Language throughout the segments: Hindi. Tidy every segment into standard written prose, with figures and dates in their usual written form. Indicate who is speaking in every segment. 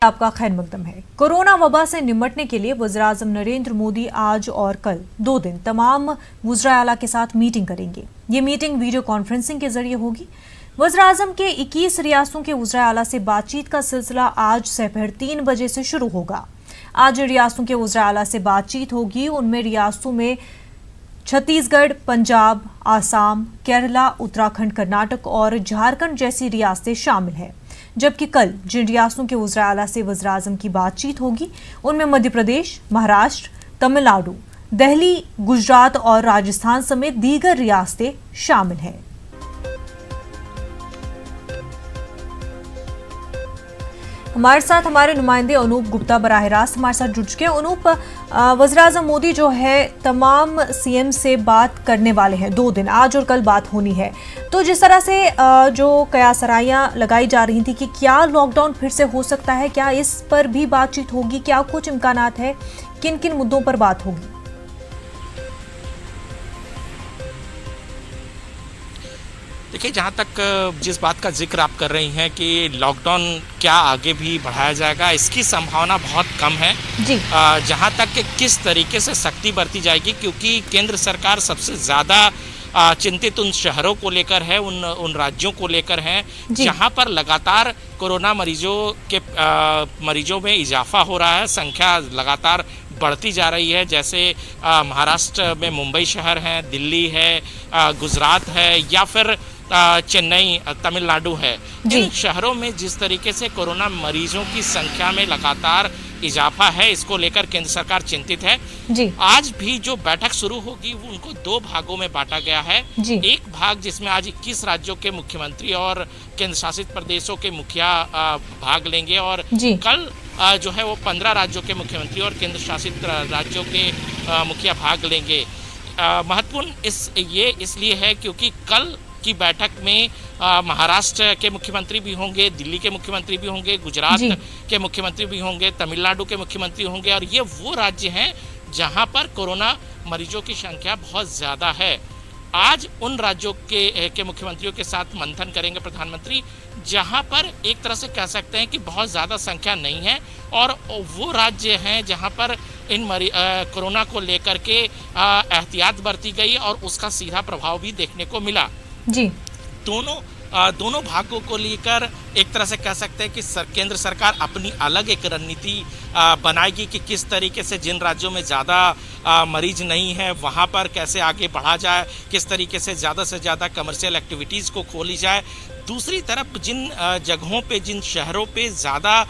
Speaker 1: आपका खैर मकदम है। कोरोना वबा से निपटने के लिए वज़ीर-ए-आज़म नरेंद्र मोदी आज और कल 2 दिन तमाम वज़राए आला के साथ मीटिंग करेंगे। ये मीटिंग वीडियो कॉन्फ्रेंसिंग के जरिए होगी। वज़ीर-ए-आज़म के 21 रियासतों के वज़राए आला से बातचीत का सिलसिला आज दोपहर 3 बजे से शुरू होगा। आज रियासतों के वज़राए आला से बातचीत होगी। उनमें रियासतों में छत्तीसगढ़, पंजाब, आसाम, केरला, उत्तराखंड, कर्नाटक और झारखंड जैसी रियासतें शामिल हैं। जबकि कल जिन रियासतों के वज़राए आला से वज़ीर-ए-आज़म की बातचीत होगी उनमें मध्य प्रदेश, महाराष्ट्र, तमिलनाडु, दिल्ली, गुजरात और राजस्थान समेत दीगर रियासतें शामिल हैं। हमारे साथ हमारे नुमाइंदे अनूप गुप्ता बराह रास्त हमारे साथ जुड़ चुके हैं। अनूप, वज़ीर-ए-आज़म मोदी जो है तमाम सीएम से बात करने वाले हैं 2 दिन, आज और कल बात होनी है। तो जिस तरह से जो कयासराइयां लगाई जा रही थी कि क्या लॉकडाउन फिर से हो सकता है, क्या इस पर भी बातचीत होगी, क्या कुछ इम्कानात है, किन किन मुद्दों पर बात होगी?
Speaker 2: देखिए, जहाँ तक जिस बात का जिक्र आप कर रही हैं कि लॉकडाउन क्या आगे भी बढ़ाया जाएगा, इसकी संभावना बहुत कम है
Speaker 1: जी।
Speaker 2: जहाँ तक कि किस तरीके से सख्ती बरती जाएगी, क्योंकि केंद्र सरकार सबसे ज़्यादा चिंतित उन शहरों को लेकर है, उन राज्यों को लेकर है जहाँ पर लगातार कोरोना मरीजों में इजाफा हो रहा है, संख्या लगातार बढ़ती जा रही है। जैसे महाराष्ट्र में मुंबई शहर है, दिल्ली है, गुजरात है या फिर चेन्नई, तमिलनाडु है। इन शहरों में जिस तरीके से कोरोना मरीजों की संख्या में लगातार इजाफा है, इसको लेकर केंद्र सरकार चिंतित है। जी। आज भी जो बैठक शुरू होगी वो उनको 2 भागों में बांटा गया है। एक भाग जिसमें आज 21 राज्यों के मुख्यमंत्री और केंद्र शासित प्रदेशों के मुखिया भाग लेंगे और कल जो है वो 15 राज्यों के मुख्यमंत्री और केंद्र शासित राज्यों के मुखिया भाग लेंगे। महत्वपूर्ण इसलिए है क्योंकि कल की बैठक में महाराष्ट्र के मुख्यमंत्री भी होंगे, दिल्ली के मुख्यमंत्री भी होंगे, गुजरात के मुख्यमंत्री भी होंगे, तमिलनाडु के मुख्यमंत्री होंगे और ये वो राज्य हैं जहां पर कोरोना मरीजों की संख्या बहुत ज़्यादा है। आज उन राज्यों के मुख्यमंत्रियों के साथ मंथन करेंगे प्रधानमंत्री, जहां पर एक तरह से कह सकते हैं कि बहुत ज़्यादा संख्या नहीं है और वो राज्य हैं जहां पर इन कोरोना को लेकर के एहतियात बरती गई और उसका सीधा प्रभाव भी देखने को मिला। जी। दोनों भागों को लेकर एक तरह से कह सकते हैं कि केंद्र सरकार अपनी अलग एक रणनीति बनाएगी कि किस तरीके से जिन राज्यों में ज़्यादा मरीज नहीं है वहाँ पर कैसे आगे बढ़ा जाए, किस तरीके से ज़्यादा कमर्शियल एक्टिविटीज़ को खोली जाए। दूसरी तरफ जिन जगहों पे, जिन शहरों पे ज़्यादा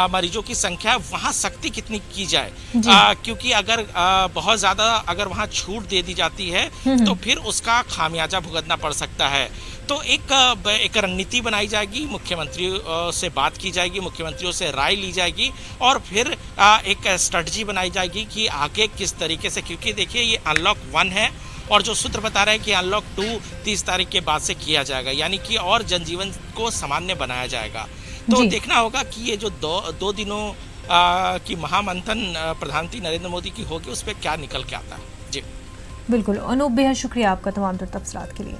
Speaker 2: मरीजों की संख्या, वहाँ सख्ती कितनी की जाए, क्योंकि अगर बहुत ज़्यादा अगर वहाँ छूट दे दी जाती है तो फिर उसका खामियाजा भुगतना पड़ सकता है। तो एक रणनीति बनाई जाएगी, मुख्यमंत्रियों से बात की जाएगी, मुख्यमंत्रियों से राय ली जाएगी और फिर एक स्ट्रेटजी बनाई जाएगी कि आगे किस तरीके से, क्योंकि देखिए ये अनलॉक 1 है और जो सूत्र बता रहे हैं कि अनलॉक 2 30 तारीख के बाद से किया जाएगा, यानी कि और जनजीवन को सामान्य बनाया जाएगा। तो देखना होगा कि ये जो दो दिनों की महामंथन प्रधानमंत्री नरेंद्र मोदी की होगी उस पर क्या निकल के आता है। जी
Speaker 1: बिल्कुल अनूप, बेहद शुक्रिया आपका तमाम तफसीलात के लिए।